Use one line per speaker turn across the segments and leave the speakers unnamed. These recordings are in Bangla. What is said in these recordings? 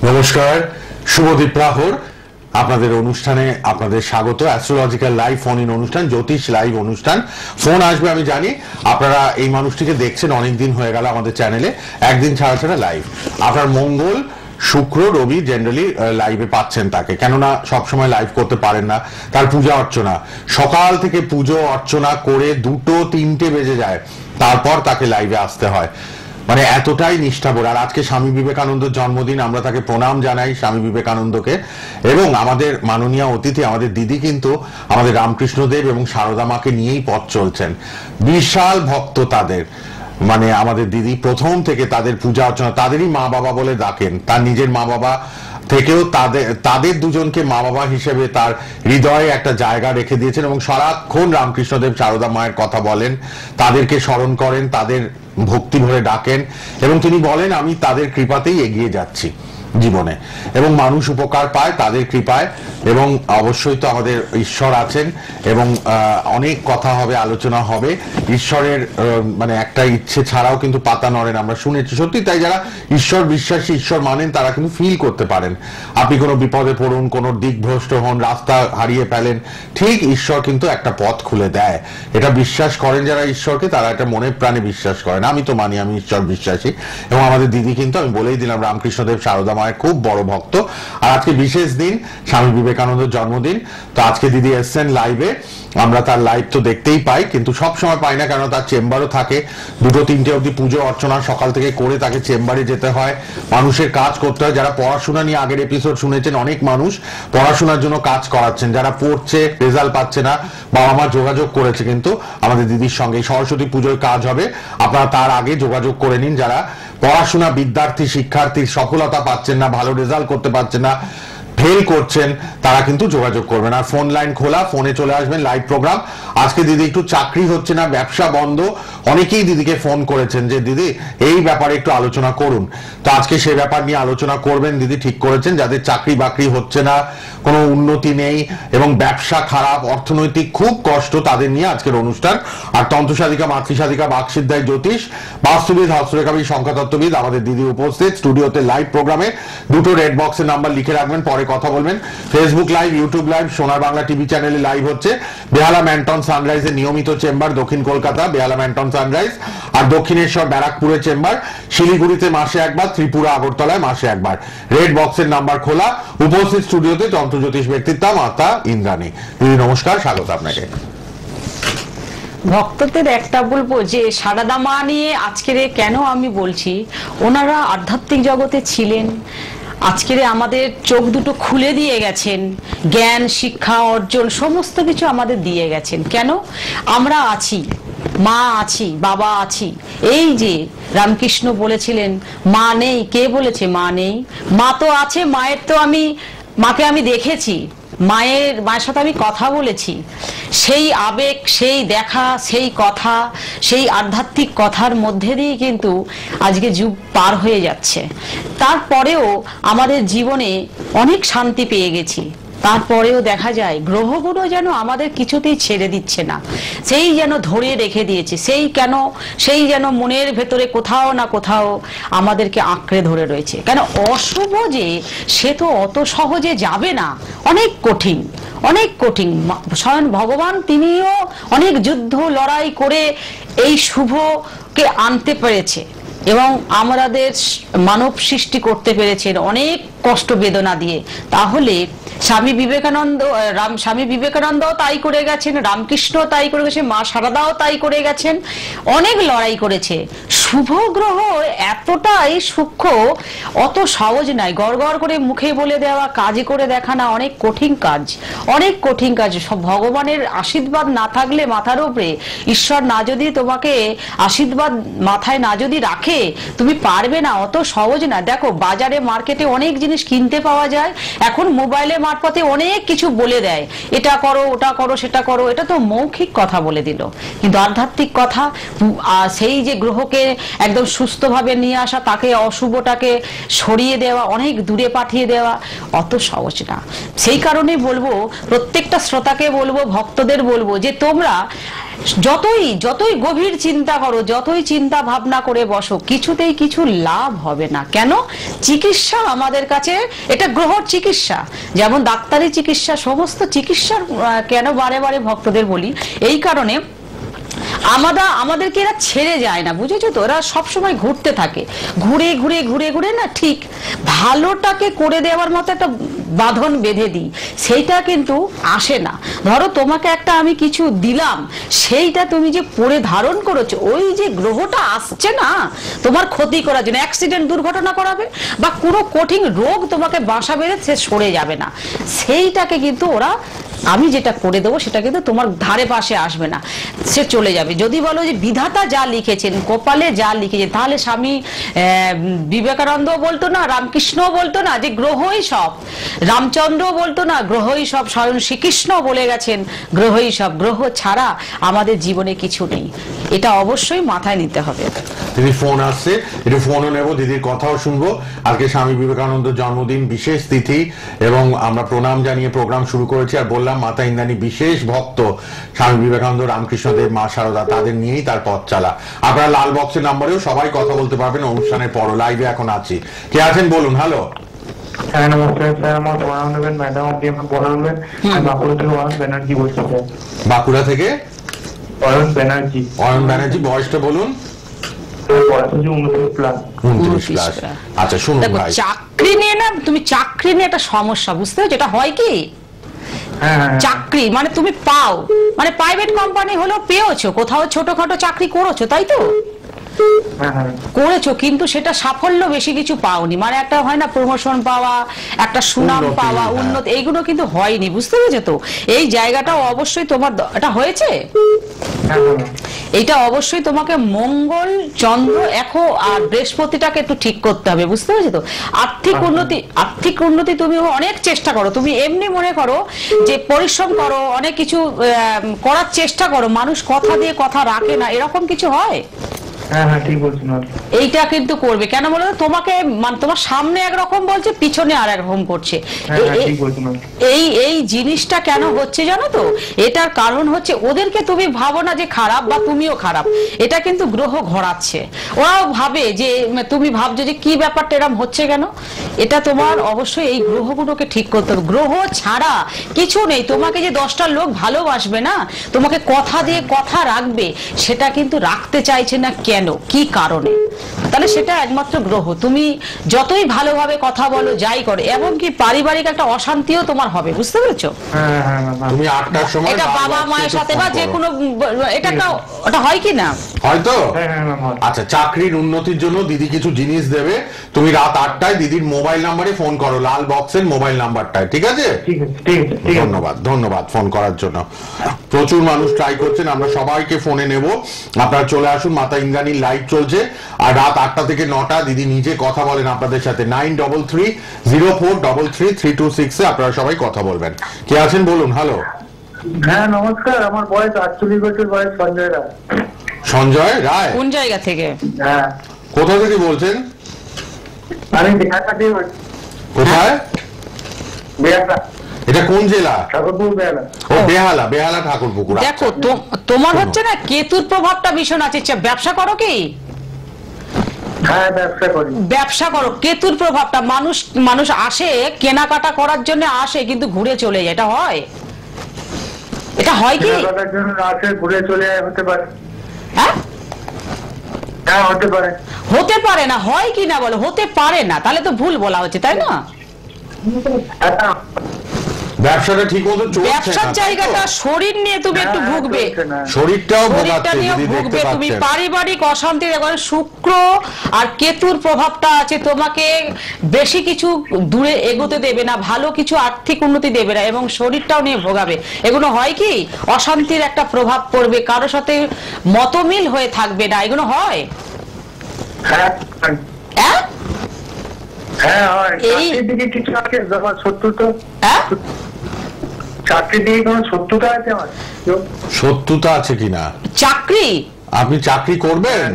নমস্কার, শুভদীপ প্রহর আপনাদের অনুষ্ঠানে আপনাদের স্বাগত। অ্যাস্ট্রোলজিক্যাল লাইভ ফোন ইন অনুষ্ঠান, জ্যোতিষ লাইভ অনুষ্ঠান। ফোন আসবে আমি জানি, আপনারা এই মানুষটিকে দেখছেন অনেকদিন হয়ে গেল আমাদের চ্যানেলে, একদিন ছাড়া ছাড়া লাইভ। আপনার মঙ্গল, শুক্র, রবি জেনারেলি লাইভে পাচ্ছেন তাকে, কেননা সবসময় লাইভ করতে পারেন না, তার পূজা অর্চনা সকাল থেকে পুজো অর্চনা করে 2-3টে বেজে যায়, তারপর তাকে লাইভে আসতে হয়। মানে এতটাই নিষ্ঠাভর। আর আজকে স্বামী বিবেকানন্দের জন্মদিন, আমরা তাকে প্রণাম জানাই স্বামী বিবেকানন্দকে। এবং আমাদের মাননীয় অতিথি আমাদের দিদি কিন্তু আমাদের রামকৃষ্ণদেব এবং সারদা মাকে নিয়েই পথ চলছেন, বিশাল ভক্ত তাদের। মানে আমাদের দিদি প্রথম থেকে তাদের পূজা অর্চনা, তাদেরই মা বাবা বলে ডাকেন, তার নিজের মা বাবা থেকেও তাদের দুজনকে মা বাবা হিসেবে তার হৃদয়ে একটা জায়গা রেখে দিয়েছেন এবং সারাক্ষণ রামকৃষ্ণদেব সারদা মায়ের কথা বলেন, তাদেরকে স্মরণ করেন, তাদের ভক্তি ভরে ডাকেন এবং তিনি বলেন আমি তাদের কৃপাতেই এগিয়ে যাচ্ছি জীবনে এবং মানুষ উপকার পায় তাদের কৃপায়। এবং অবশ্যই তো আমাদের ঈশ্বর আছেন এবং অনেক কথা হবে, আলোচনা হবে। ঈশ্বরের মানে একটা ইচ্ছে ছাড়াও কিন্তু পাতা নড়েন, আমরা শুনেছি। সত্যি তাই, যারা ঈশ্বর বিশ্বাসী, ঈশ্বর মানেন, তারা কিন্তু ফিল করতে পারেন। আপনি কোনো বিপদে পড়ুন, কোনো দিকভ্রষ্ট হন, রাস্তা হারিয়ে ফেলেন, ঠিক ঈশ্বর কিন্তু একটা পথ খুলে দেয়। এটা বিশ্বাস করেন যারা ঈশ্বরকে, তারা একটা মনে প্রাণে বিশ্বাস করেন। আমি তো মানি, আমি ঈশ্বর বিশ্বাসী। এবং আমাদের দিদি কিন্তু, আমি বলেই দিলাম, রামকৃষ্ণদেব সারদা মায়ের খুব বড় ভক্ত। আর আজকে বিশেষ দিন, স্বামী বিবেকানন্দের জন্মদিন। তো আজকে দিদি এসছেন লাইভে, আমরা তার লাইভ তো দেখতেই পাই, কিন্তু সব সময় পাই না, কারণ তার চেম্বারও থাকে। 2-3টে অবধি পুজো অর্চনা সকাল থেকে করে তাকে চেম্বারে যেতে হয়, মানুষের কাজ করতে হয়। যারা পড়াশোনা নিয়ে আগের এপিসোড শুনেছেন, অনেক মানুষ পড়াশোনার জন্য কাজ করাচ্ছেন, যারা পড়ছে রেজাল্ট পাচ্ছে না, বাবা মা যোগাযোগ করেছে কিন্তু আমাদের দিদির সঙ্গে। সরস্বতী পুজোর কাজ হবে, আপনারা তার আগে যোগাযোগ করে নিন। যারা পড়াশোনা বিদ্যার্থী, শিক্ষার্থী, সফলতা পাচ্ছেন না, ভালো রেজাল্ট করতে পারছেন না, ফেল করছেন, তারা কিন্তু যোগাযোগ করবেন। আর ফোন লাইন খোলা, ফোনে চলে আসবেন, লাইভ প্রোগ্রাম। আজকে দিদি একটু চাকরি হচ্ছে না, ব্যবসা বন্ধ, অনেকেই দিদিকে ফোন করেছেন যে দিদি এই ব্যাপারে একটু আলোচনা করুন। তো আজকে সে ব্যাপার নিয়ে আলোচনা করবেন দিদি, ঠিক করেছেন। যাদের চাকরি বাকরি হচ্ছে না, কোনো উন্নতি নেই এবং ব্যবসা খারাপ, অর্থনৈতিক খুব কষ্ট, তাদের নিয়ে আজকের অনুষ্ঠান। আর তন্ত্রসাধিকা, মাতৃসাধিকা, বাকসিদ্ধায় জ্যোতিষ, বাস্তুবিদ, হস্তরেখাবিদ, সংখ্যাতত্ত্ববিদ আমাদের দিদি উপস্থিত স্টুডিওতে লাইভ প্রোগ্রামে। দুটো রেড বক্সের নাম্বার লিখে রাখবেন, পরে কথা বলবেন। ফেসবুক লাইভ, ইউটিউব লাইভ, সোনার বাংলা টিভি চ্যানেলে লাইভ হচ্ছে। বেহালা ম্যান্টন সানরাইজের নিয়মিত চেম্বার দক্ষিণ কলকাতা, বেহালা ম্যান্টন সানরাইজ। আর দক্ষিণেশ্বর ব্যারাকপুরের চেম্বার, শিলিগুড়িতে মাসে একবার, ত্রিপুরা আগরতলায় মাসে একবার। রেড বক্সের নাম্বার খোলা। উপস্থিত স্টুডিওতে তন্ত্রজ্যোতিষ ব্যক্তিত্ব মাতা ইন্দ্রাণী। দিদি নমস্কার, স্বাগত আপনাকে।
ভক্তদের একটা বলবো যে সারদা মা নিয়ে আজকের কেন আমি বলছি, ওনারা আধ্যাত্মিক জগতে ছিলেন, আজকের আমাদের চোখ দুটো খুলে দিয়ে গেছেন, জ্ঞান শিক্ষা অর্জন সমস্ত কিছু আমাদের দিয়ে গেছেন। কেন আমরা আছি, মা আছি, বাবা আছি। এই যে রামকৃষ্ণ বলেছিলেন মা নেই, কে বলেছে মা নেই? মা তো আছে, মায়ের তো মাকে আমি দেখেছি, মায়ের সাথে আমি কথা বলেছি। সেই আবেগ, সেই দেখা, সেই কথা, সেই আধ্যাত্মিক কথার মধ্যে দিয়ে কিন্তু আজকে যুগ পার হয়ে যাচ্ছে। তারপরেও আমাদের জীবনে অনেক শান্তি পেয়ে গেছি। তারপরেও দেখা যায় গ্রহগুলো যেন আমাদের কিছুতেই ছেড়ে দিচ্ছে না, সেই যেন ধরে রেখে দিয়েছে, সেই যেন মনের ভেতরে কোথাও না কোথাও আমাদেরকে আঁকড়ে ধরে রয়েছে। কেন অশুভ যে সে তো অত সহজে যাবে না, অনেক কঠিন, অনেক কঠিন। স্বয়ং ভগবান তিনিও অনেক যুদ্ধ লড়াই করে এই শুভকে আনতে পেরেছে এবং আমাদের মানব সৃষ্টি করতে পেরেছেন অনেক কষ্ট বেদনা দিয়ে। তাহলে স্বামী বিবেকানন্দ তাই করে গেছেন, রামকৃষ্ণ তাই করে গেছেন, মা সারদাও তাই করে গেছেন, অনেক লড়াই করেছে। শুভ গ্রহ এতটাই সূক্ষ্ম, অত সহজ নয়। গড় গড় করে মুখে বলে দেওয়া, কাজে করে দেখানো অনেক কঠিন কাজ, অনেক কঠিন কাজ। সব ভগবানের আশীর্বাদ না থাকলে মাথার উপরে, ঈশ্বর না যদি তোমাকে আশীর্বাদ মাথায় না যদি রাখে, তুমি পারবে না, অত সহজ না। দেখো বাজারে মার্কেটে অনেক জিনিস কিনতে পাওয়া যায়, এখন মোবাইলে মারফতে অনেক কিছু বলে দেয়, এটা করো, ওটা করো, সেটা করো। এটা তো মৌখিক কথা বলে দিল, কিন্তু আধ্যাত্মিক কথা, সেই যে গ্রহকে একদম সুস্থভাবে নিয়ে আসা, তাকে অশুভটাকে সরিয়ে দেওয়া, অনেক দূরে পাঠিয়ে দেওয়া অত সহজ না। সেই কারণেই বলবো, প্রত্যেকটা শ্রোতাকে বলবো, ভক্তদের বলবো যে তোমরা যতই গভীর চিন্তা করো, যতই চিন্তা ভাবনা করে বসো, কিছুতেই কিছু লাভ হবে না। কেন? চিকিৎসা আমাদের কাছে এটা গ্রহর চিকিৎসা, যেমন ডাক্তারি চিকিৎসা, সমস্ত চিকিৎসার কেন বারে বারে ভক্তদের বলি, এই কারণে আমাদেরকে এরা ছেড়ে যায় না, বুঝেছো তো? ওরা সবসময় ঘুরতে থাকে, ঘুরে ঘুরে ঘুরে ঘুরে না ঠিক ভালোটাকে করে দেওয়ার মতো একটা বাঁধন বেঁধে দিই, সেইটা কিন্তু আসে না। ধরো তোমাকে একটা আমি কিছু দিলাম, সেইটা তুমি যে পরে ধারণ করেছো, ওই যে গ্রহটা আসছে না তোমার ক্ষতি করার জন্য, অ্যাক্সিডেন্ট দুর্ঘটনা করাবে বা কোনো কঠিন রোগ তোমাকে বাসা বেঁধে সে সরে যাবে না, সেইটাকে কিন্তু ওরা আমি যেটা করে দেবো সেটা কিন্তু তোমার ধারে পাশে আসবে না, সে চলে যাবে। যদি বলো যে বিধাতা যা লিখেছেন, কপালে যা লিখেছেন, তাহলে স্বামী বিবেকানন্দ বলতো না, রামকৃষ্ণও বলতো না যে গ্রহই সব, রামচন্দ্র বলতো না গ্রহই সব, স্বয়ং শ্রীকৃষ্ণ বলে গেছেন গ্রহই সব। গ্রহ ছাড়া আমাদের জীবনে কিছু নেই, এটা অবশ্যই মাথায় নিতে হবে।
দিদি ফোন আসছে, একটু ফোনও নেব, দিদির কথাও শুনবো। আজকে স্বামী বিবেকানন্দের জন্মদিন, বিশেষ তিথি, এবং আমরা প্রণাম জানিয়ে প্রোগ্রাম শুরু করেছি। আর বললাম মাতা ইন্দ্রাণী বিশেষ ভক্ত স্বামী বিবেকানন্দ, রামকৃষ্ণদেব, মা শারদা, তাদের নিয়েই তার পথ চালা। আপনারা লাল বক্সের নাম্বারেও সবাই কথা বলতে পারবেন অনুষ্ঠানের পর। লাইভে এখন আছি, কে আছেন বলুন। হ্যালো,
হ্যাঁ নমস্কার স্যার, আমার প্রণাম নেবেন ম্যাডাম, আপনি আমার প্রণাম নেবেন। আমি বাঁকুড়া থেকে অয়ন ব্যানার্জি বলছি স্যার।
বাঁকুড়া থেকে
অয়ন ব্যানার্জি।
অয়ন ব্যানার্জি, বয়সটা বলুন।
বয়স হচ্ছে 29+।
29+। আচ্ছা শুনুন
দেখো,
ভাই,
চাকরি নিয়ে না, তুমি চাকরি নিয়ে একটা সমস্যা, বুঝতে পারছো? এটা হয় কি, চাকরি মানে তুমি পাও, মানে প্রাইভেট কোম্পানি হলো পেয়েছো, কোথাও ছোটখাটো চাকরি করেছো, তাই তো? করেছো, কিন্তু সেটা সাফল্য বেশি কিছু পাওনি, মানে একটা হয় না প্রমোশন পাওয়া, একটা সুনাম পাওয়া, উন্নতি, এইগুলো কিন্তু হয়নি, বুঝতে পেরেছো তো? এই জায়গাটাও অবশ্যই তোমার এটা হয়েছে, এইটা অবশ্যই তোমাকে মঙ্গল, চন্দ্র এখো আর বৃহস্পতিটাকে একটু ঠিক করতে হবে, বুঝতে পেরেছো তো? আর্থিক উন্নতি তুমি অনেক চেষ্টা করো, তুমি এমনি মনে করো যে পরিশ্রম করো, অনেক কিছু করার চেষ্টা করো, মানুষ কথা দিয়ে কথা রাখে না, এরকম কিছু হয়? এইটা কিন্তু করবে, কেন বলো? তোমাকে তোমার সামনে একরকম বলছে, পিছনে আর একরকম করছে। এই জিনিসটা কেন হচ্ছে জানো তো? এটার কারণ হচ্ছে ওদেরকে তুমি ভাবো না যে খারাপ বা তুমিও খারাপ, এটা কিন্তু গ্রহ ঘোরাচ্ছে। ওরাও ভাবে যে তুমি ভাবছো যে কি ব্যাপারটা এরকম হচ্ছে কেন, এটা তোমার অবশ্যই এই গ্রহগুলোকে ঠিক করতে হবে। গ্রহ ছাড়া কিছু নেই। তোমাকে যে 10টা লোক ভালোবাসবে না, তোমাকে কথা দিয়ে কথা রাখবে, সেটা কিন্তু রাখতে চাইছে না, কেন, কি কারণে? তাহলে সেটা একমাত্র গ্রহ। তুমি যতই ভালোভাবে কথা বলো, যাই করো, এমনকি পারিবারিক একটা অশান্তিও তোমার হবে, বুঝতে পেরেছো?
তুমি 8টার সময়
এটা বাবা মায়ের সাথে বা যে কোনো, এটা ওটা হয় কি না?
হয়তো। আচ্ছা, চাকরির উন্নতির জন্য দিদি কিছু জিনিস দেবে, তুমি রাত 8টায় দিদির মোবাইল নাম্বারে ফোন করো, লাল বক্সের মোবাইল নাম্বারটায়, ঠিক আছে? ধন্যবাদ, ধন্যবাদ ফোন করার জন্য। প্রচুর মানুষ ট্রাই করছেন, আমরা সবাইকে ফোনে নেব, আপনারা চলে আসুন। মাতা ইন্দ্রাণীর লাইভ চলছে, আর রাত 8টা থেকে 9টা দিদি নিজে কথা বলেন আপনাদের সাথে। 9330433326 আপনারা সবাই কথা বলবেন। কে আছেন বলুন। হ্যালো,
হ্যাঁ নমস্কার, আমার বয়স 48 বছর, বয়স সঞ্জয় রায়।
সঞ্জয় রায়,
কোন জায়গা থেকে?
হ্যাঁ,
কোথা থেকে বলছেন?
আমি বেহালা থেকে বলছি।
কোথায়?
বেহালা।
এটা কোন জেলা?
ঠাকুরপুর বেহালা।
ও বেহালা, বেহালা ঠাকুরপুকুর।
দেখো, তোমার হচ্ছে না কেতুর প্রভাবটা ভীষণ আছে। ব্যবসা করো কি?
হ্যাঁ ব্যবসা করি। ব্যবসা করো,
কেতুর প্রভাবটা, মানুষ আসে কেনাকাটা করার জন্য আসে, কিন্তু ঘুরে চলে যায়, এটা হয়? এটা হয় কি?
কেনাকাটার জন্য আসে, ঘুরে চলে যায়, হতে পারে।
হ্যাঁ
হ্যাঁ হতে পারে।
হতে পারে না, হয় কি না বলো? হতে পারে না, তাহলে তো ভুল বলা হচ্ছে, তাই না?
ব্যবসাটা ঠিক মতো চলছে না,
ব্যবসার জায়গাটা শরীর নিয়ে তুমি একটু ভুগবে,
শরীরটাও
শরীরটা নিয়ে ভুগবে তুমি। পারিবারিক অশান্তি, দেখবেন শুক্র আর কেতুর প্রভাবটা আছে, তোমাকে বেশি কিছু দূরে এগোতে দেবে না, ভালো কিছু আর্থিক উন্নতি দেবে না, এবং শরীরটাও নিয়ে ভোগাবে। এগুলো হয় কি? অশান্তির একটা প্রভাব পড়বে, কারো সাথে মতমিল হয়ে থাকবে না, এগুলো হয়।
হ্যাঁ হ্যাঁ হয়।
এই
দিকে কিছু আছে আমার শত্রুতা, চাকরির দিকে কোনো শত্রুতা আছে আমার?
শত্রুতা আছে কিনা?
চাকরি,
আপনি চাকরি করবেন?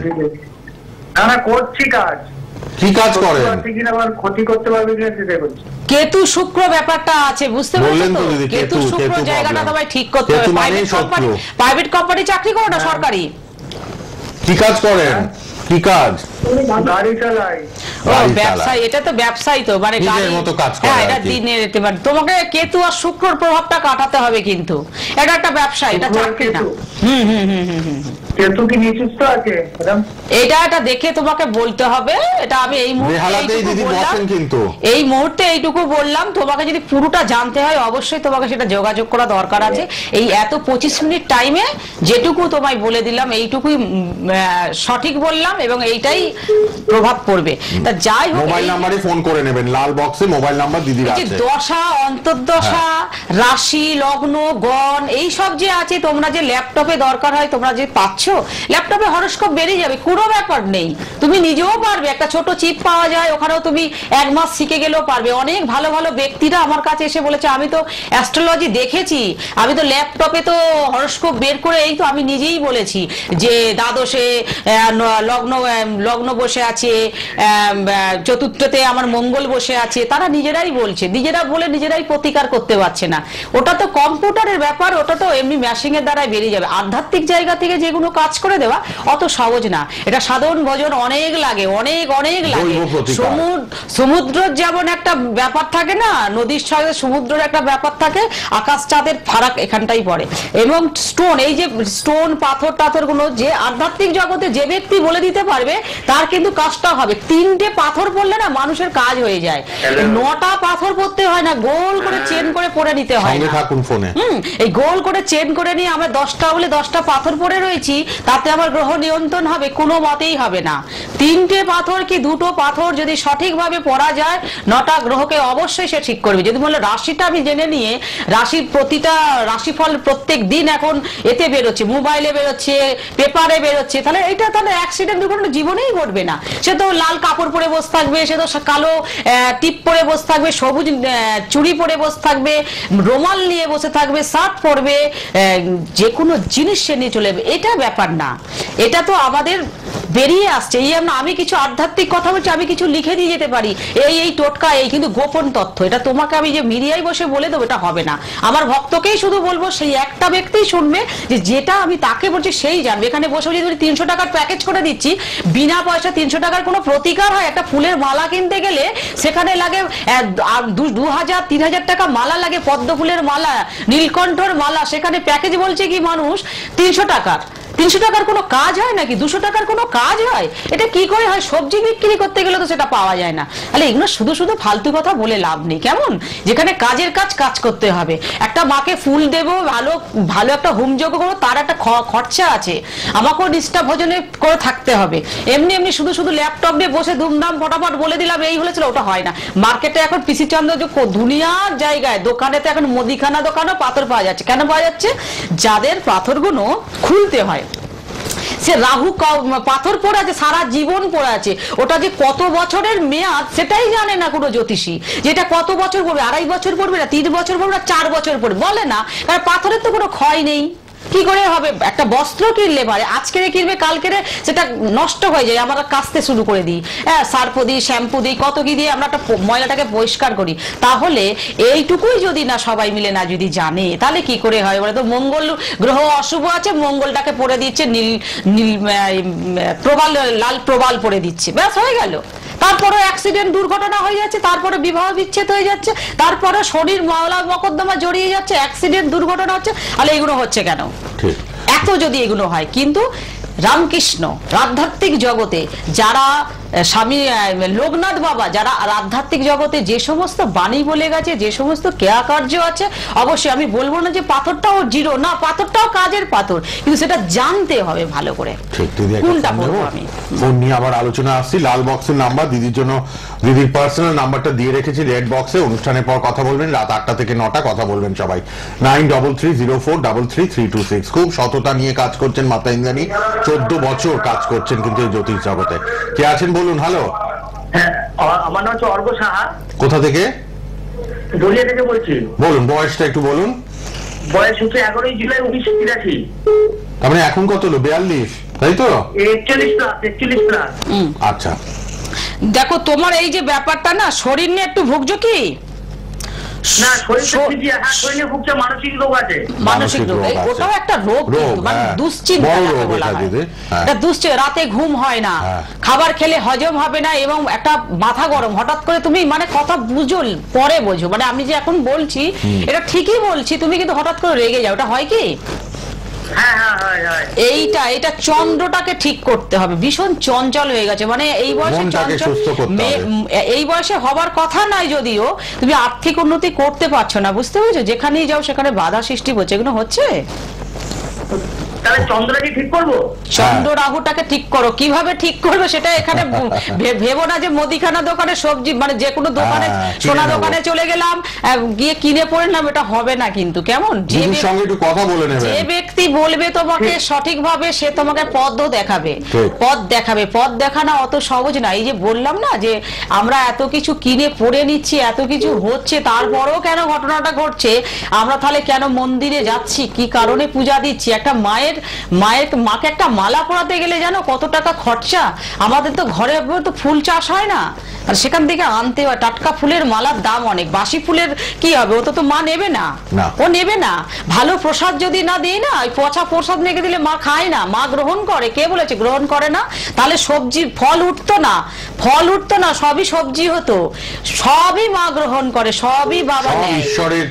না না, করছি কাজ।
কি কাজ করেন?
ক্ষতি করতে পারবে কিনা সেটাই বলছি।
কেতু শুক্র ব্যাপারটা আছে, বুঝতে
বললেন
পারছো
তো
তো?
দিদি,
কেতু
কেতু
শুক্র জায়গাটা
problem।
তোমায় ঠিক করতে
কেতু
হবে।
মানেই শত্রু।
প্রাইভেট কোম্পানি চাকরি করো না সরকারি?
কি কাজ করেন? কি কাজ?
গাড়ি চালাই।
ও
গাড়ি
ব্যবসায়ী, এটা তো ব্যবসায়ী তো, মানে
নিজের
গাড়ি-
মতো কাজ করে
হ্যাঁ,
আর
এটা
কি।
দিনের মানে তোমাকে কেতু আর শুক্রর প্রভাবটা কাটাতে হবে, কিন্তু এটা একটা ব্যবসা, এটা
শুক্র আর
চাকরি না।
কেতু।
হুম।
কেতু কি নিচুস্থ আছে ম্যাডাম?
এটা দেখে তোমাকে বলতে হবে। এটা আমি এই মুহূর্তে
বেহালাতেই
এইটুকু
দিদি
বললাম।
বসেন কিন্তু।
এই মুহূর্তে এইটুকু বললাম, তোমাকে যদি পুরোটা জানতে হয় অবশ্যই তোমাকে সেটা যোগাযোগ করা দরকার আছে। এই এত 25 মিনিট টাইমে যেটুকু তোমায় বলে দিলাম এইটুকুই সঠিক বললাম, এবং এইটাই প্রভাব পড়বে। তা যাই হোক,
মোবাইল
এই-
নাম্বারে ফোন করে নেবেন, লাল বক্সে মোবাইল নাম্বার দিদির
এই যে
আছে।
দশা, অন্তর্দশা, রাশি, লগ্ন, গণ, এই সব যে আছে, তোমরা যে ল্যাপটপে দরকার হয় তোমরা যে পাচ্ছ, ল্যাপটপে হরোস্কোপ বেরিয়ে যাবে, কোনো ব্যাপার নেই। তুমি নিজেও পারবে, একটা ছোট চিপ পাওয়া যায়, ওখানেও তুমি 1 মাস শিখে গেলেও পারবে। অনেক ভালো ভালো ব্যক্তিরা আমার কাছে এসে বলেছে আমি তো অ্যাস্ট্রোলজি দেখেছি, আমি তো ল্যাপটপে তো হরোস্কোপ বের করে, এই তো আমি নিজেই বলেছি যে দ্বাদশে লগ্ন বসে আছে, চতুর্থতে আমার মঙ্গল বসে আছে, তারা নিজেরাই বলছে, নিজেরা বলে নিজেরাই প্রতিকার করতে পারছে না। ওটা তো কম্পিউটারের ব্যাপার, ওটা তো এমনি ম্যাশিং এর দ্বারাই বেরিয়ে যাবে। আধ্যাত্মিক জায়গা থেকে যেগুলো কাজ করে দেওয়া অত সহজ না, এটা সাধন ভজন অনেক লাগে, অনেক লাগে।
দৈব প্রতিকার।
সমুদ্রের যেমন একটা ব্যাপার থাকে না, নদীর সঙ্গে সমুদ্রের একটা ব্যাপার থাকে, আকাশ চাঁদের ফারাক এখানটাই পড়ে। এবং স্টোন, এই যে স্টোন পাথর গুলো যে আধ্যাত্মিক জগতে যে ব্যক্তি বলে দিতে পারবে তার কিন্তু কাজটা হবে। 3টে পাথর পড়লে না মানুষের কাজ হয়ে যায়, 9টা পাথর পড়তে হয় না, গোল করে চেন করে পরে নিতে হয়
সঙ্গে
না।
থাকুন ফোনে।
এই গোল করে চেন করে নিয়ে আমরা 10টা বলে 10টা পাথর পরে রয়েছি, তাতে আমার গ্রহ নিয়ন্ত্রণ হবে? কোনো মতেই হবে না। 3টে পাথর কি 2টো পাথর যদি সঠিকভাবে পড়া যায়, 9টা গ্রহকে অবশ্যই সে ঠিক করবে। যদি বলে রাশিটা আমি জেনে নিয়ে, রাশির প্রতিটা রাশিফল প্রত্যেক দিন এখন এতে বেরোচ্ছে, মোবাইলে বেরোচ্ছে, পেপারে বেরোচ্ছে, তাহলে এটা তাহলে অ্যাক্সিডেন্ট দুর্ঘটনা জীবনেই ঘটবে না। সে তো লাল কাপড় পরে বসে থাকবে, সে তো কালো টিপ পরে বসে থাকবে, সবুজ চুড়ি পরে বসে থাকবে, রুমাল নিয়ে বসে থাকবে, শার্ট পরবে, যে কোনো জিনিস সে নিয়ে চলে যাবে। এটা ব্যাপার না, এটা তো আমাদের বেরিয়ে আসছে। এই আমি কিছু আধ্যাত্মিক কথা বলছি, আমি কিছু লিখে দিয়ে যেতে পারি, এই টোটকা, এই কিন্তু গোপন তথ্য, এটা তোমাকে আমি যে মিডিয়ায় বসে বলে দেবো এটা হবে না। আমার ভক্তকেই শুধু বলবো, সেই একটা ব্যক্তিই শুনবে, যে যেটা আমি তাকে বলছি সেই জানবে। এখানে বসে যদি 300 টাকার প্যাকেজ করে দিচ্ছি, বিনা পয়সা 300 টাকার কোনো প্রতিকার হয়? একটা ফুলের মালা কিনতে গেলে সেখানে লাগে 2000-3000 টাকা মালা লাগে, পদ্ম ফুলের মালা, নীলকণ্ঠর মালা, সেখানে প্যাকেজ বলছে কি মানুষ 300 টাকার। 300 টাকার কোনো কাজ হয় নাকি? 200 টাকার কোনো কাজ হয়? এটা কি করে হয়? সবজি বিক্রি করতে গেলে তো সেটা পাওয়া যায় না। তাহলে এগুলো শুধু ফালতু কথা বলে লাভ নেই, কেমন? যেখানে কাজের কাজ করতে হবে। একটা মাকে ফুল দেবো, ভালো একটা হোমযজ্ঞ করবো, তার একটা খরচা আছে, আমাকেও নিষ্ঠা ভোজনে করে থাকতে হবে। এমনি শুধু ল্যাপটপ নিয়ে বসে দুমদাম ফটাফট বলে দিলাম এই হলেছিল, ওটা হয় না। মার্কেটে এখন পিসি চন্দ্র দুনিয়ার জায়গায় দোকানে তো এখন মুদিখানা দোকানেও পাথর পাওয়া যাচ্ছে। কেন পাওয়া যাচ্ছে? যাদের পাথরগুলো খুলতে হয়, সে রাহু পাথর পড়ে আছে, সারা জীবন পড়ে আছে, ওটা যে কত বছরের মেয়াদ সেটাই জানে না কোনো জ্যোতিষী, যেটা কত বছর পড়বে, 2.5 বছর পড়বে না, 3 বছর পড়বে না, 4 বছর পড়বে, বলে না। কারণ পাথরের তো কোনো ক্ষয় নেই। কি করে হবে? একটা বস্ত্র কিনলে পারে, আজকে কিনবে কালকে সেটা নষ্ট হয়ে যায়, আমরা কাচতে শুরু করে দিই, হ্যাঁ, সার্ফ দিই, শ্যাম্পু দিই, কত কি দিয়ে আমরা একটা ময়লাটাকে পরিষ্কার করি। তাহলে এইটুকুই যদি না সবাই মিলে না যদি জানে, তাহলে কি করে হয় বলে তো? মঙ্গল গ্রহ অশুভ আছে, মঙ্গলটাকে পরে দিচ্ছে নীল প্রবাল, লাল প্রবাল পরে দিচ্ছে, ব্যাস হয়ে গেল। তারপরে অ্যাক্সিডেন্ট দুর্ঘটনা হয়ে যাচ্ছে, তারপরে বিবাহ বিচ্ছেদ হয়ে যাচ্ছে, তারপরে শরীর মামলা মকদ্দমা জড়িয়ে যাচ্ছে, অ্যাক্সিডেন্ট দুর্ঘটনা হচ্ছে। তাহলে এগুলো হচ্ছে কেন? এত যদি এগুলো হয়, কিন্তু রামকৃষ্ণ আধ্যাত্মিক জগতে যারা স্বামী লোকনাথ বাবা, যারা আধ্যাত্মিক জগতে যে সমস্ত বাণী বলে গেছে, যে সমস্ত ক্রিয়া কার্য আছে, অবশ্যই আমি বলবো না যে পাথরটাও জিরো না, পাথরটাও কাজের পাথর, কিন্তু সেটা জানতে হবে ভালো করে কোনটা বলবো আমি।
ফোন নিয়ে আবার আলোচনা আসছি। লাল বক্সের নাম্বার দিদির জন্য, দিদির পার্সোনাল নাম্বারটা দিয়ে রেখেছি রেড বক্সে। অনুষ্ঠানের পর কথা বলবেন, রাত 8টা থেকে 9টা কথা বলবেন সবাই। 9330433326। খুব সততা নিয়ে কাজ করছেন মাতা ইন্দ্রাণী, 14 বছর কাজ করছেন কিন্তু এই জ্যোতিষ জগতে। কে আছেন বলুন? হ্যালো,
হ্যাঁ, আমার নাম হচ্ছে অর্ঘ সাহা।
কোথা থেকে?
দলিয়া থেকে বলছি।
বলুন, বয়সটা একটু বলুন।
বয়স হচ্ছে 11 জুলাই 1983।
তার মানে এখন কত হলো? 42, তাই তো?
41+।
আচ্ছা,
দেখো তোমার এই যে ব্যাপারটা না, শরীর নিয়ে একটু ভুগছো কি?
না শরীরে ভুগছে, মানসিক রোগ আছে।
মানসিক রোগ, ওটাও একটা রোগ, মানে দুশ্চিন্তা বলা হয়। এটা দুশ্চিন্তা, রাতে ঘুম হয় না, খাবার খেলে হজম হবে না, এবং একটা মাথা গরম হঠাৎ করে। তুমি মানে কথা বুঝো, পরে বোঝো, মানে আমি যে এখন বলছি এটা ঠিকই বলছি, তুমি কিন্তু হঠাৎ করে রেগে যাও, এটা হয় কি? এটা চন্দ্রটাকে ঠিক করতে হবে, ভীষণ চঞ্চল হয়ে গেছে, মানে এই বয়সে চঞ্চল, এই বয়সে হবার কথা নাই, যদিও তুমি আর্থিক উন্নতি করতে পারছো না, বুঝতে পেরেছো? যেখানেই যাও সেখানে বাধা সৃষ্টি হচ্ছে, এগুলো হচ্ছে।
চন্দ্রটাকে ঠিক করবো,
চন্দ্র রাহুটাকে ঠিক করো। কিভাবে ঠিক করবে সেটা এখানে ভেবো না যে মুদিখানা দোকানে সবজি, মানে যে কোনো দোকানে, সোনা দোকানে চলে গেলাম, গিয়ে কিনে পড়লাম, এটা হবে না কিন্তু। কেমন? যে ব্যক্তি বলবে তোমাকে সঠিকভাবে, সে তোমাকে পথ দেখাবে, পথ দেখানো অত সহজ না। এই যে বললাম না যে আমরা এত কিছু কিনে পড়ে নিচ্ছি, এত কিছু হচ্ছে, তারপরেও কেন ঘটনাটা ঘটছে, আমরা তাহলে কেন মন্দিরে যাচ্ছি, কি কারণে পূজা দিচ্ছি? একটা মাকে একটা মালা পরাতে গেলে জানো কত টাকা খরচা? আমাদের তো ঘরে তো ফুল চাষ হয় না, আর সেখান থেকে আনতে হয়। টাটকা ফুলের মালার দাম অনেক, বাসি ফুলের কি হবে? ও তো মা নেবে না, ও নেবে না। ভালো প্রসাদ যদি না দিই না, ওই পচা প্রসাদ রেখে দিলে মা খায় না, মা গ্রহণ করে। কে বলেছে গ্রহণ করে না? তাহলে সবজি ফল উঠতো না, সবই সবজি হতো, সবই মা গ্রহণ করে, সবই বাবা নেয়। ঈশ্বরের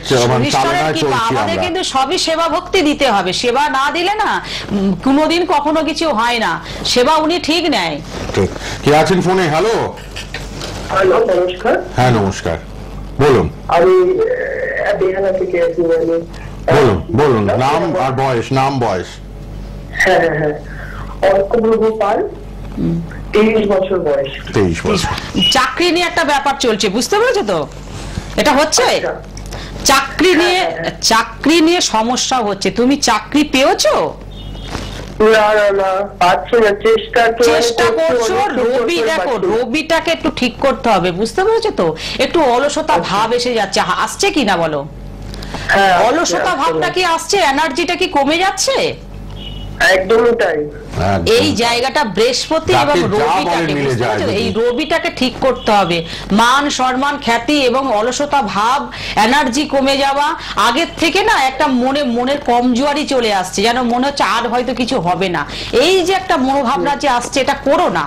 কৃপা, আমাদের কিন্তু সবই সেবা ভক্তি দিতে হবে। সেবা না দিলে না কোনোদিন কখনো কিছু হয় না, সেবা উনি ঠিক নেয়।
কে আছেন ফোনে? হ্যালো,
নমস্কার।
হ্যাঁ নমস্কার, বলুন।
আমি বেহালা থেকে আছি।
বলুন নাম আর বয়স। হ্যাঁ,
অর্কপ্রভু পাল, 23 বছর বয়স।
23 বছর।
চাকরি নিয়ে একটা ব্যাপার চলছে, বুঝতে পেরেছো তো? এটা হচ্ছে চাকরি নিয়ে সমস্যা হচ্ছে। তুমি চাকরি পেয়েছো?
না পাচ্ছি না, চেষ্টা
করছো। রবি দেখো, রবিটাকে একটু ঠিক করতে হবে, বুঝতে পেরেছো তো? একটু অলসতা ভাব এসে যাচ্ছে, আসছে কি না বলো? অলসতা ভাবটা কি আসছে? এনার্জিটা কি কমে যাচ্ছে?
একদমই তাই।
এই জায়গাটা বৃহস্পতি এবং রবিটাকে, এই রবিটাকে ঠিক করতে হবে। মান সম্মান খ্যাতি এবং অলসতা ভাব, এনার্জি কমে যাওয়া, আগের থেকে না একটা মনের কমজোরি চলে আসছে, যেন মনে হচ্ছে আর হয়তো কিছু হবে না। এই যে একটা মনোভাবনা যে আসছে, এটা করো না।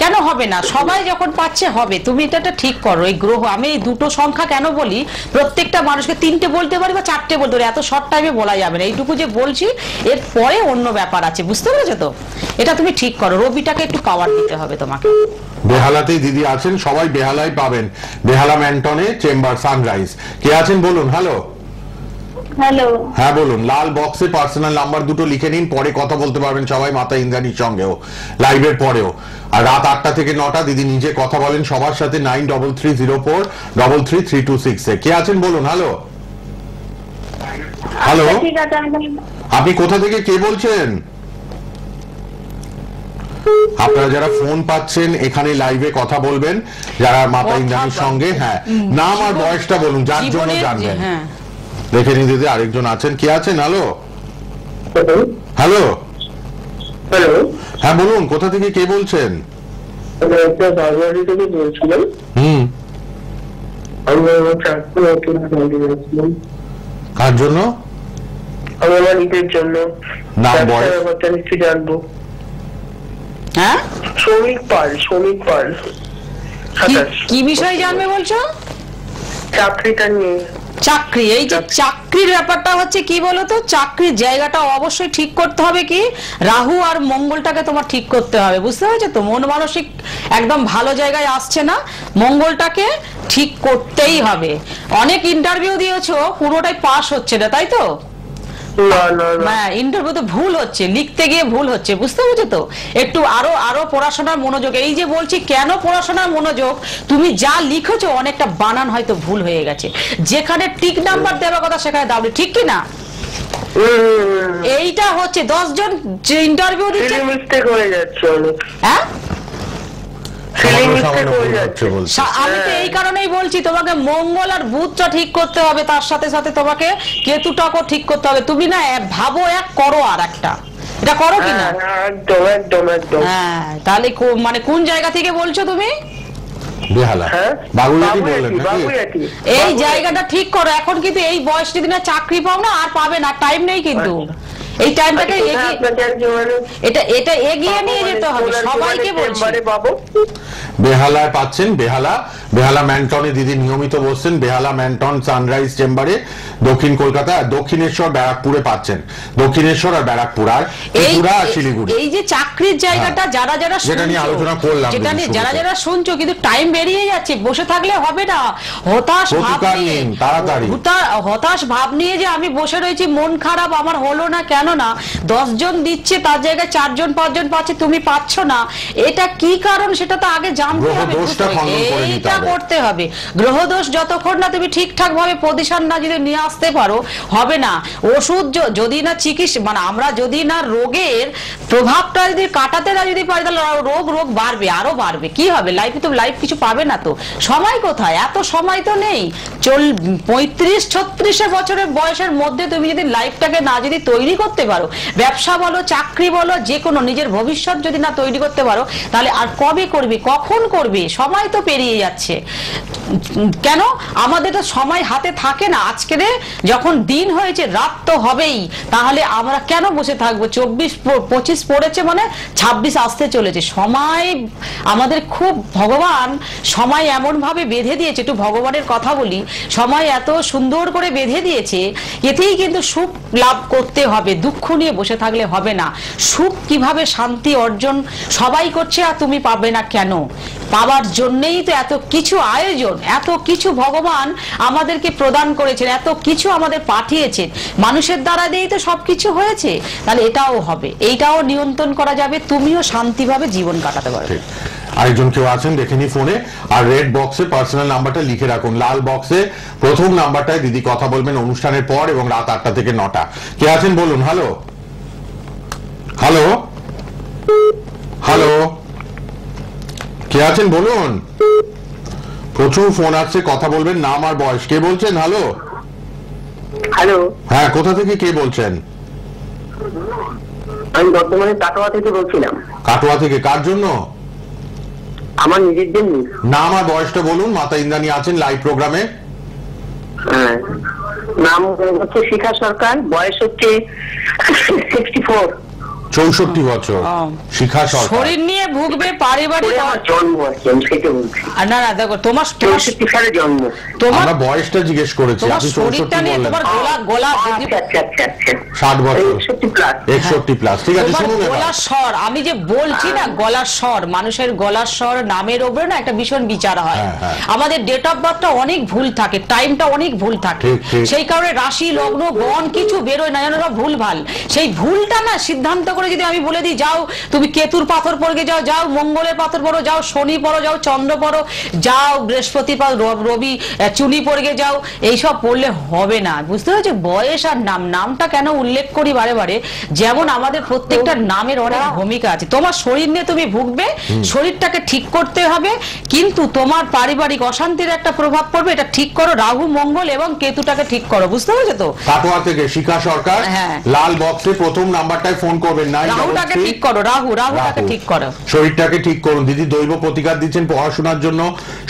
কেন হবে না? সবাই যখন পাচ্ছে হবে। তুমি এটা ঠিক করো। এই গ্রহ, আমি এই দুটো সংখ্যা কেন বলি, প্রত্যেকটা মানুষকে 3টে বলতে পারি বা 4টে বলতে পারি, এত শর্ট টাইমে বলা যাবে না। এইটুকু যে বলছি, এর পরে অন্য ব্যাপার আছে, বুঝতে পেরেছো তো? এটা তুমি ঠিক করো, রবিটাকে একটু পাওয়ার দিতে হবে তোমাকে।
বেহালাতেই দিদি আছেন, সবাই বেহালাই পাবেন, বেহালা ম্যান্টনে, চেম্বার সানরাইজ। কে আছেন বলুন। হ্যালো, হ্যাঁ বলুন। লাল বক্সে পার্সোনাল নাম্বার দুটো লিখে নিন, পরে কথা বলতে পারবেন সবাই মাতা ইন্দ্রাণীর সঙ্গেও, লাইভের পরেও। আর রাত 8টা থেকে 9টা দিদি নিজে কথা বলেন সবার সাথে, 9330433326 এ। কে আছেন বলুন। হ্যালো, আপনি কোথা থেকে কে বলছেন? আপনারা যারা ফোন পাচ্ছেন এখানে লাইভে কথা বলবেন, যারা মাতা ইন্দ্রাণীর সঙ্গে, হ্যাঁ নাম আর বয়সটা বলুন, যার জন্য জানবেন। দেখে নিন দিদি, আরেকজন আছেন। কে আছেন? হ্যালো, হ্যাঁ বলুন, কোথা থেকে কে বলছেন? কার জন্য?
আমার নিজের জন্য।
নাম বয়স
জানবো।
হ্যাঁ,
শ্রমিক পাল।
কি বিষয় জানবে বলছো?
চাকরিটা নিয়ে।
চাকরি, এই যে চাকরির ব্যাপারটা হচ্ছে কি বলতো, চাকরির জায়গাটা অবশ্যই ঠিক করতে হবে। কি, রাহু আর মঙ্গলটাকে তোমার ঠিক করতে হবে, বুঝতে পেরেছো তো? মন মানসিক একদম ভালো জায়গায় আসছে না, মঙ্গলটাকে ঠিক করতেই হবে। অনেক ইন্টারভিউ দিয়েছো, পুরোটাই পাস হচ্ছে না, তাই তো? ইন্টারভিউতে ভুল হচ্ছে, লিখতে গিয়ে ভুল হচ্ছে, বুঝতে পেরেছো তো? একটু আরো পড়াশোনার মনোযোগ। এই যে বলছি কেন পড়াশোনার মনোযোগ, তুমি যা লিখেছো অনেকটা বানান হয়তো ভুল হয়ে গেছে, যেখানে টিক নাম্বার দেওয়ার কথা সেখানে দাওনি, ঠিক কি না? এইটা হচ্ছে 10 জন যে ইন্টারভিউ দিচ্ছে, হ্যাঁ আমি তো এই কারণেই বলছি তোমাকে মঙ্গল আর বুধটা ঠিক করতে হবে, তার সাথে সাথে তোমাকে কেতুটাকেও ঠিক করতে হবে। তুমি না ভাবো এক, করো আর একটা, এটা করো কিনা?
একদম।
হ্যাঁ, তাহলে মানে কোন জায়গা থেকে বলছো তুমি?
বেহালা
হ্যাঁ
বাগুইয়াটি বললেন নাকি?
বাগুইয়াটি
এই জায়গাটা ঠিক করো এখন, কিন্তু এই বয়স যদি না চাকরি পাও না আর পাবে না, টাইম নেই কিন্তু। এই টাইমটাকে এটা এটা এগিয়ে নিয়ে যেতে হবে, সবাইকে বলছি।
বেহালায় পাচ্ছেন, বেহালা ম্যান্টনে দিদি নিয়মিত বসছেন, বেহালা ম্যান্টন সানরাইজ চেম্বারে, দক্ষিণ কলকাতা, দক্ষিণেশ্বর ব্যারাকপুরে পাচ্ছেন, দক্ষিণেশ্বর আর ব্যারাকপুর আর ত্রিপুরা আর শিলিগুড়ি।
এই যে চাকরির জায়গাটা যারা যারা
যেটা নিয়ে আলোচনা করলাম,
যেটা নিয়ে যারা যারা শুনছো, কিন্তু টাইম বেরিয়ে যাচ্ছে, বসে থাকলে হবে না। হতাশ ভাব নিয়ে,
তাড়াতাড়ি
হতাশ ভাব নিয়ে যে আমি বসে রয়েছি, মন খারাপ আমার হলো না, কেন না 10 জন দিচ্ছে তার জায়গায় 4 জন 5 জন পাচ্ছে, তুমি পাচ্ছ না, এটা কি কারণ সেটা তো আগে জানতে হবে, এইটা করতে হবে। গ্রহদোষ যতক্ষণ না তুমি ঠিকঠাক ভাবে পজিশন না যদি নিয়ে আসতে পারো হবে না। ওষুধ যদি না চিকিৎসা, মানে আমরা যদি না রোগের প্রভাবটা যদি কাটাতে না যদি পারি, তাহলে রোগ বাড়বে, আরো বাড়বে। কি হবে লাইফে? তো লাইফ কিছু পাবে না। তো সময় কোথায়? এত সময় তো নেই। 35-36 বছরের বয়সের মধ্যে তুমি যদি লাইফটাকে না যদি তৈরি করতে পারো, ব্যবসা বলো, চাকরি বলো, যে কোনো নিজের ভবিষ্যৎ যদি না তৈরি করতে পারো, তাহলে আর কবে করবে, কখন করবে? সময় তো পেরিয়ে যাচ্ছে। কেন আমাদের তো সময় হাতে থাকে না। আজকের যখন দিন হয়েছে, রাত তো হবেই, তাহলে আমরা কেন বসে থাকবো? 24-25 পড়েছে মানে 26 আসতে চলেছে। সময় আমাদের খুব, ভগবান সময় এমন ভাবে বেঁধে দিয়েছে, একটু ভগবানের কথা বলি, সময় এত সুন্দর করে বেঁধে দিয়েছে, এতেই কিন্তু সুখ লাভ করতে হবে, দুঃখ নিয়ে বসে থাকলে হবে না। সুখ কিভাবে, শান্তি অর্জন সবাই করছে, আর তুমি পাবে না কেন? পাওয়ার জন্যই তো এত কিছু আয়োজন, এত কিছু ভগবান আমাদেরকে প্রদান করেছেন, এত কিছু আমাদের পাঠিয়েছেন, মানুষের দ্বারা দিয়েই তো সবকিছু হয়েছে। তাহলে এটাও হবে, এইটাও নিয়ন্ত্রণ করা যাবে, তুমিও শান্তিভাবে জীবন কাটাতে পারবে।
আরেকজন কেউ আছেন দেখেনি ফোনে, আর রেড বক্সে পার্সোনাল নাম্বারটা লিখে রাখুন, লাল বক্সে প্রথম নাম্বারটায় দিদি কথা বলবেন অনুষ্ঠানের পর এবং রাত 8টা থেকে 9টা। কে আছেন বলুন? হ্যালো হ্যালো হ্যালো, কে আছেন বলুন? প্রচুর ফোন আসছে, কথা বলবেন, নাম আর বয়স। কে বলছেন? হ্যালো
হ্যালো,
হ্যাঁ, কোথা থেকে কে বলছেন?
আমি বর্তমানে কাটোয়া থেকে বলছিলাম।
কাটোয়া থেকে? কার জন্য?
আমার নিজের জন্য।
নাম আর বয়সটা বলুন। মাতা ইন্দ্রাণী আছেন লাইভ প্রোগ্রামে।
হ্যাঁ, নাম হচ্ছে শিখা সরকার, বয়স হচ্ছে 64।
64 বছর। শিখা সরকার।
শরীর নিয়ে ভুগবে, পারিবারিক
জন্ম আছে, আমি সেটা বলছি।
না না, দেখো তোমার
64 সালে জন্ম।
আমরা বয়সটা জিজ্ঞেস করেছি,
তোমার
আপনি
শরীরটা
64
নিয়ে,
বললেন।
তোমার গলা
আচ্ছা
60 বছর,
61 প্লাস।
61 প্লাস। ঠিক আছে,
তোমার
শুনুন এবার।
গলার স্বর, আমি যে বলছি না, গলার স্বর, মানুষের গলার স্বর, নামের উপরে না একটা ভীষণ বিচার হয়। আমাদের ডেট অফ বার্থটা অনেক ভুল থাকে, টাইমটা অনেক ভুল থাকে, সেই কারণে রাশি লগ্ন গণ কিছু বেরোয় না, জানো, ভুল ভাল। সেই ভুলটা না সিদ্ধান্ত করে যদি আমি বলে দিই, যাও তুমি কেতুর পাথর পড়ে যাও, যাও মঙ্গলের পাথর পড়ো, যাও শনি পড়ো, যাও চন্দ্র পড়ো, যাও বৃহস্পতি পড়ো, রবি চুনি পড়ে যাও, এইসব পড়লে হবে না। বুঝতে পেরেছো? বয়স আর নামটা কেন উল্লেখ করি বারে বারে, যেমন আমাদের প্রত্যেকটা নামের অনেক ভূমিকা আছে। তোমার শরীর নিয়ে তুমি ভুগবে, শরীরটাকে ঠিক করতে হবে, কিন্তু তোমার পারিবারিক অশান্তির একটা প্রভাব পড়বে, এটা ঠিক করো। রাহু মঙ্গল এবং কেতুটাকে ঠিক করো। বুঝতে পেরেছো তো?
কাটোয়া থেকে শিখা সরকার, লাল বক্সে প্রথম নাম্বারটায় ফোন করবেন।
রাহুটাকে ঠিক করো, রাহুটাকে ঠিক করো,
শরীরটাকে ঠিক করুন। দিদি দৈব প্রতিকার দিচ্ছেন পড়াশোনার জন্য,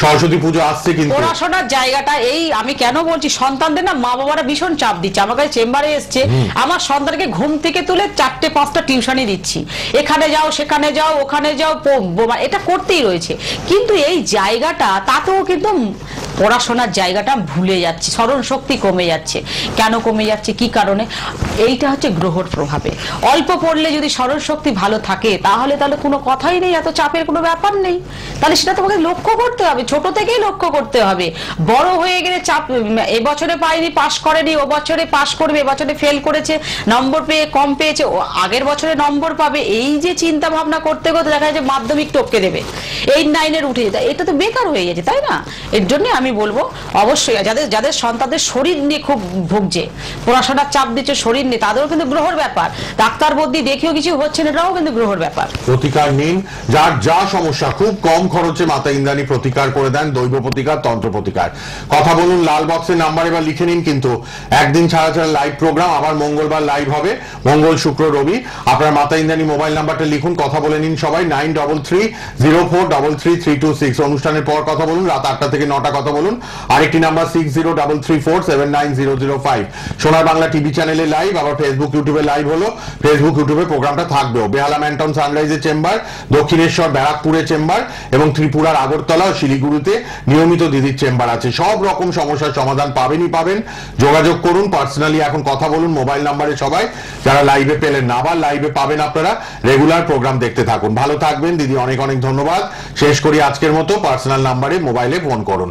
সরস্বতী পুজো আসছে, কিন্তু
পড়াশোনার জায়গাটা এই আমি কেন বলছি, সন্তানদের না মা বাবারা ভীষণ চাপ দিচ্ছে। আমার কাছে চেম্বারে এসছে, আমার সন্তানকে ঘুম থেকে তুলে 4-5টা টিউশনই দিচ্ছি, এখানে যাও সেখানে যাও ওখানে যাও, এটা করতেই রয়েছে। কিন্তু এই জায়গাটা তাতেও কিন্তু পড়াশোনার জায়গাটা ভুলে যাচ্ছে, স্মরণ শক্তি কমে যাচ্ছে। কেন কমে যাচ্ছে, কি কারণে? এইটা হচ্ছে গ্রহর প্রভাবে। অল্প পড়লে যদি স্মরণ শক্তি ভালো থাকে, তাহলে কোনো কথাই নেই, এত চাপের কোনো ব্যাপার নেই। তাহলে সেটা তোমাকে লক্ষ্য করতে হবে, ছোট থেকেই লক্ষ্য করতে হবে। বড় হয়ে গেলে চাপ, এবছরে পাইনি, পাশ করেনি, ও বছরে পাশ করবে, এবছরে ফেল করেছে, নম্বর পেয়ে কম পেয়েছে, ও আগের বছরে নম্বর পাবে, এই যে চিন্তা ভাবনা করতে করতে দেখা যায় মাধ্যমিক টপকে দেবে, 8-9 উঠে যেতে, এটা তো বেকার হয়ে গেছে, তাই না? এর জন্য আমি আমি বলবো অবশ্যই যাদের যাদের সন্তানদের শরীর নিয়ে খুব ভুগছে, পড়াশোনার চাপ দিচ্ছে, শরীর নিয়ে, তাদেরও কিন্তু গ্রহর ব্যাপার। ডাক্তার বদ্যি দেখেও কিছু হচ্ছে না, এটাও কিন্তু গ্রহর ব্যাপার।
প্রতিকার নিন, যার যা সমস্যা খুব কম খরচে মাতা ইন্দ্রাণী প্রতিকার করে দেন, দৈব প্রতিকার, তন্ত্র প্রতিকার। কথা বলুন লাল বক্সের নাম্বারে বা লিখে নিন। কিন্তু একদিন ছাড়া ছাড়া লাইভ প্রোগ্রাম, আবার মঙ্গলবার লাইভ হবে, মঙ্গল শুক্র রবি। আপনার মাতা ইন্দ্রাণী মোবাইল নাম্বারটা লিখুন, কথা বলে নিন সবাই। 9330433326। অনুষ্ঠানের পর কথা বলুন, রাত 8টা থেকে 9টা কথা বলুন। আরেকটি নাম্বার 6033479005। সোনার বাংলা টিভি চ্যানেলে লাইভ, আবার ফেসবুক ইউটিউবে লাইভ হলো, ফেসবুক ইউটিউবে প্রোগ্রামটা থাকবেও। বেহালা ম্যানটাউন সানরাইজের চেম্বার, দক্ষিণেশ্বর ব্যারাকপুরে চেম্বার এবং ত্রিপুরার আগরতলা ও শিলিগুড়িতে নিয়মিত দিদির চেম্বার আছে। সব রকম সমস্যার সমাধান পাবেন। যোগাযোগ করুন, পার্সোনালি এখন কথা বলুন মোবাইল নাম্বারে সবাই, যারা লাইভে পেলেন না, আবার লাইভে পাবেন আপনারা। রেগুলার প্রোগ্রাম দেখতে থাকুন, ভালো থাকবেন দিদি, অনেক অনেক ধন্যবাদ। শেষ করি আজকের মতো, পার্সোনাল নাম্বারে মোবাইলে ফোন করুন।